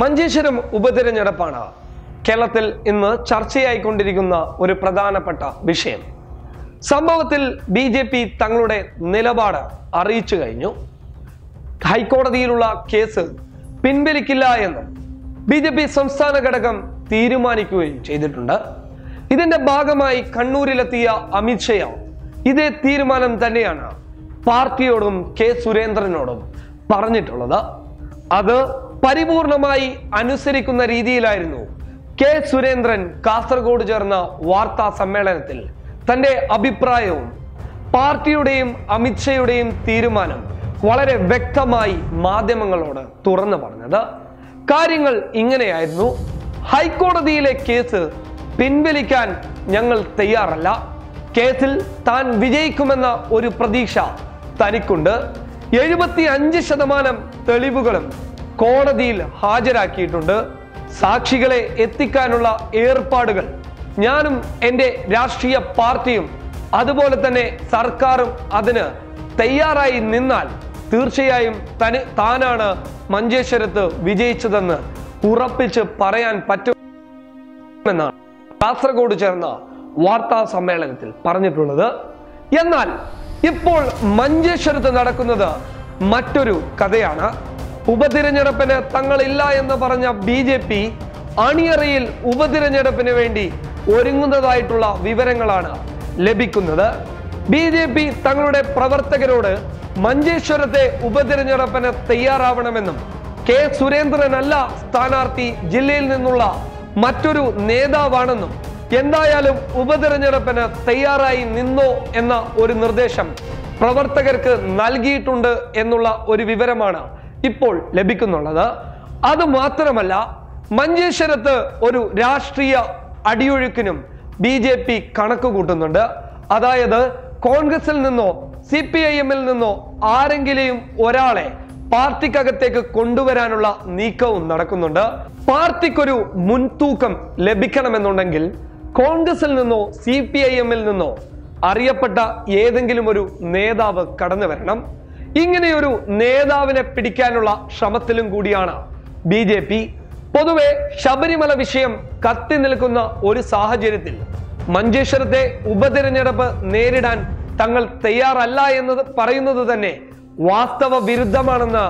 മഞ്ചേശ്വരം ഉപതെരഞ്ഞെടുപ്പാണ് കേരളത്തിൽ ഇന്ന് ചർച്ചയായിക്കൊണ്ടിരിക്കുന്ന ഒരു പ്രധാനപ്പെട്ട വിഷയം. സംഭവത്തിൽ ബിജെപി തങ്ങളുടെ നിലപാട് അറിയിച്ചു കഴിഞ്ഞു. ഹൈക്കോടതിയിലുള്ള കേസ് പിൻവലിക്കില്ല എന്നും ബിജെപി സംസ്ഥാന ഘടകം തീരുമാനിക്കുകയും ചെയ്തിട്ടുണ്ട്. ഇതിന്റെ ഭാഗമായി കണ്ണൂരിലെത്തിയ അമിത്ഷാ ഇതേ തീരുമാനം തന്നെയാണ് പാർട്ടിയോടും കെ സുരേന്ദ്രനോടും പറഞ്ഞിട്ടുള്ളത്. അത് പരിപൂർണമായി അനുസരിക്കുന്ന രീതിയിലായിരുന്നു കെ സുരേന്ദ്രൻ കാസർഗോഡ് ചേർന്ന വാർത്താ സമ്മേളനത്തിൽ തന്റെ അഭിപ്രായവും പാർട്ടിയുടെയും അമിത്ഷായുടെയും തീരുമാനം വളരെ വ്യക്തമായി മാധ്യമങ്ങളോട് തുറന്നു പറഞ്ഞത്. കാര്യങ്ങൾ ഇങ്ങനെയായിരുന്നു: ഹൈക്കോടതിയിലെ കേസ് പിൻവലിക്കാൻ ഞങ്ങൾ തയ്യാറല്ല. കേസിൽ താൻ വിജയിക്കുമെന്ന ഒരു പ്രതീക്ഷ തനിക്കുണ്ട്. 75% തെളിവുകളും കോടതിയിൽ ഹാജരാക്കിയിട്ടുണ്ട്. സാക്ഷികളെ എത്തിക്കാനുള്ള ഏർപ്പാടുകൾ ഞാനും എൻ്റെ രാഷ്ട്രീയ പാർട്ടിയും അതുപോലെ തന്നെ സർക്കാരും അതിന് തയ്യാറായി നിന്നാൽ തീർച്ചയായും താനാണ് മഞ്ചേശ്വരത്ത് വിജയിച്ചതെന്ന് ഉറപ്പിച്ച് പറയാൻ പറ്റുമെന്നാണ് കാസർഗോഡ് ചേർന്ന വാർത്താ സമ്മേളനത്തിൽ പറഞ്ഞിട്ടുള്ളത്. എന്നാൽ ഇപ്പോൾ മഞ്ചേശ്വരത്ത് നടക്കുന്നത് മറ്റൊരു കഥയാണ്. ഉപതിരഞ്ഞെടുപ്പിന് തങ്ങളില്ല എന്ന് പറഞ്ഞ ബിജെപി അണിയറയിൽ ഉപതിരഞ്ഞെടുപ്പിന് വേണ്ടി ഒരുങ്ങുന്നതായിട്ടുള്ള വിവരങ്ങളാണ് ലഭിക്കുന്നത്. ബിജെപി തങ്ങളുടെ പ്രവർത്തകരോട് മഞ്ചേശ്വരത്തെ ഉപതിരഞ്ഞെടുപ്പിന് തയ്യാറാവണമെന്നും കെ സുരേന്ദ്രനല്ല സ്ഥാനാർത്ഥി, ജില്ലയിൽ നിന്നുള്ള മറ്റൊരു നേതാവാണെന്നും എന്തായാലും ഉപതിരഞ്ഞെടുപ്പിന് തയ്യാറായി നിന്നോ എന്ന ഒരു നിർദ്ദേശം പ്രവർത്തകർക്ക് നൽകിയിട്ടുണ്ട് എന്നുള്ള ഒരു വിവരമാണ് ഇപ്പോൾ ലഭിക്കുന്നുള്ളത്. അത് മാത്രമല്ല, മഞ്ചേശ്വരത്ത് ഒരു രാഷ്ട്രീയ അടിയൊഴുക്കിനും ബിജെപി കണക്ക് കൂട്ടുന്നുണ്ട്. അതായത് കോൺഗ്രസിൽ നിന്നോ CPIM-ൽ നിന്നോ ആരെങ്കിലും ഒരാളെ പാർട്ടിക്കകത്തേക്ക് കൊണ്ടുവരാനുള്ള നീക്കവും നടക്കുന്നുണ്ട്. പാർട്ടിക്കൊരു മുൻതൂക്കം ലഭിക്കണമെന്നുണ്ടെങ്കിൽ കോൺഗ്രസിൽ നിന്നോ CPIM-ൽ നിന്നോ അറിയപ്പെട്ട ഏതെങ്കിലും ഒരു നേതാവ് കടന്നു വരണം. ഇങ്ങനെയൊരു നേതാവിനെ പിടിക്കാനുള്ള ശ്രമത്തിലും കൂടിയാണ് ബിജെപി. പൊതുവെ ശബരിമല വിഷയം കത്തി നിൽക്കുന്ന ഒരു സാഹചര്യത്തിൽ മഞ്ചേശ്വരത്തെ ഉപതിരഞ്ഞെടുപ്പ് നേരിടാൻ തങ്ങൾ തയ്യാറല്ല എന്നത് പറയുന്നത് തന്നെ വാസ്തവ വിരുദ്ധമാണെന്ന്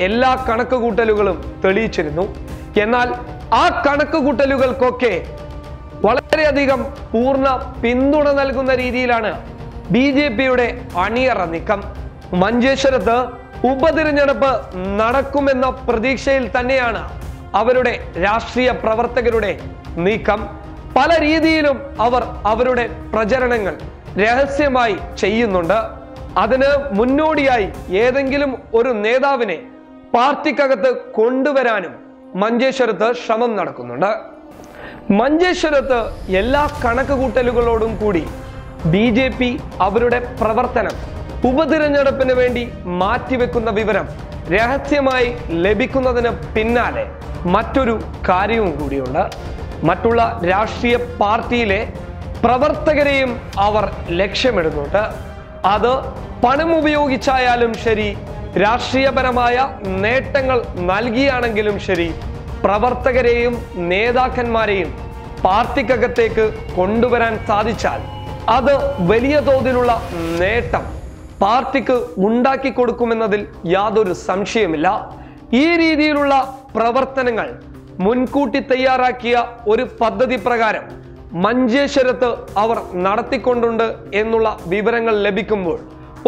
എല്ലാ കണക്കുകൂട്ടലുകളും തെളിയിച്ചിരുന്നു. എന്നാൽ ആ കണക്കുകൂട്ടലുകൾക്കൊക്കെ വളരെയധികം പൂർണ്ണ പിന്തുണ നൽകുന്ന രീതിയിലാണ് ബിജെപിയുടെ അണിയറ നീക്കം. മഞ്ചേശ്വരത്ത് ഉപതിരഞ്ഞെടുപ്പ് നടക്കുമെന്ന പ്രതീക്ഷയിൽ തന്നെയാണ് അവരുടെ രാഷ്ട്രീയ പ്രവർത്തകരുടെ നീക്കം. പല രീതിയിലും അവർ അവരുടെ പ്രചരണങ്ങൾ രഹസ്യമായി ചെയ്യുന്നുണ്ട്. അതിന് മുന്നോടിയായി ഏതെങ്കിലും ഒരു നേതാവിനെ പാർട്ടിക്കകത്ത് കൊണ്ടുവരാനും മഞ്ചേശ്വരത്ത് ശ്രമം നടക്കുന്നുണ്ട്. മഞ്ചേശ്വരത്ത് എല്ലാ കണക്കുകൂട്ടലുകളോടും കൂടി ബിജെപി അവരുടെ പ്രവർത്തനം ഉപതിരഞ്ഞെടുപ്പിന് വേണ്ടി മാറ്റിവെക്കുന്ന വിവരം രഹസ്യമായി ലഭിക്കുന്നതിന് പിന്നാലെ മറ്റൊരു കാര്യവും കൂടിയുണ്ട്. മറ്റുള്ള രാഷ്ട്രീയ പാർട്ടിയിലെ പ്രവർത്തകരെയും അവർ ലക്ഷ്യമിടുന്നുണ്ട്. അത് പണം ഉപയോഗിച്ചായാലും ശരി, രാഷ്ട്രീയപരമായ നേട്ടങ്ങൾ നൽകിയാണെങ്കിലും ശരി, പ്രവർത്തകരെയും നേതാക്കന്മാരെയും പാർട്ടിക്കകത്തേക്ക് കൊണ്ടുവരാൻ സാധിച്ചാൽ അത് വലിയ തോതിലുള്ള നേട്ടം പാർട്ടിക്ക് ഉണ്ടാക്കി കൊടുക്കുമെന്നതിൽ യാതൊരു സംശയമില്ല. ഈ രീതിയിലുള്ള പ്രവർത്തനങ്ങൾ മുൻകൂട്ടി തയ്യാറാക്കിയ ഒരു പദ്ധതി പ്രകാരം മഞ്ചേശ്വരത്ത് അവർ നടത്തിക്കൊണ്ടുണ്ട് എന്നുള്ള വിവരങ്ങൾ ലഭിക്കുമ്പോൾ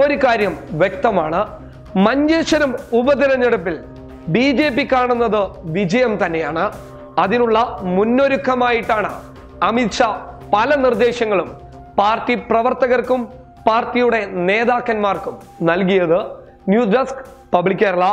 ഒരു കാര്യം വ്യക്തമാണ്: മഞ്ചേശ്വരം ഉപതിരഞ്ഞെടുപ്പിൽ ബിജെപി കാണുന്നത് വിജയം തന്നെയാണ്. അതിനുള്ള മുന്നൊരുക്കമായിട്ടാണ് അമിത്ഷാ പല നിർദ്ദേശങ്ങളും പാർട്ടി പ്രവർത്തകർക്കും പാർട്ടിയുടെ നേതാക്കന്മാർക്കും നൽകിയത്. News desk public Kerala.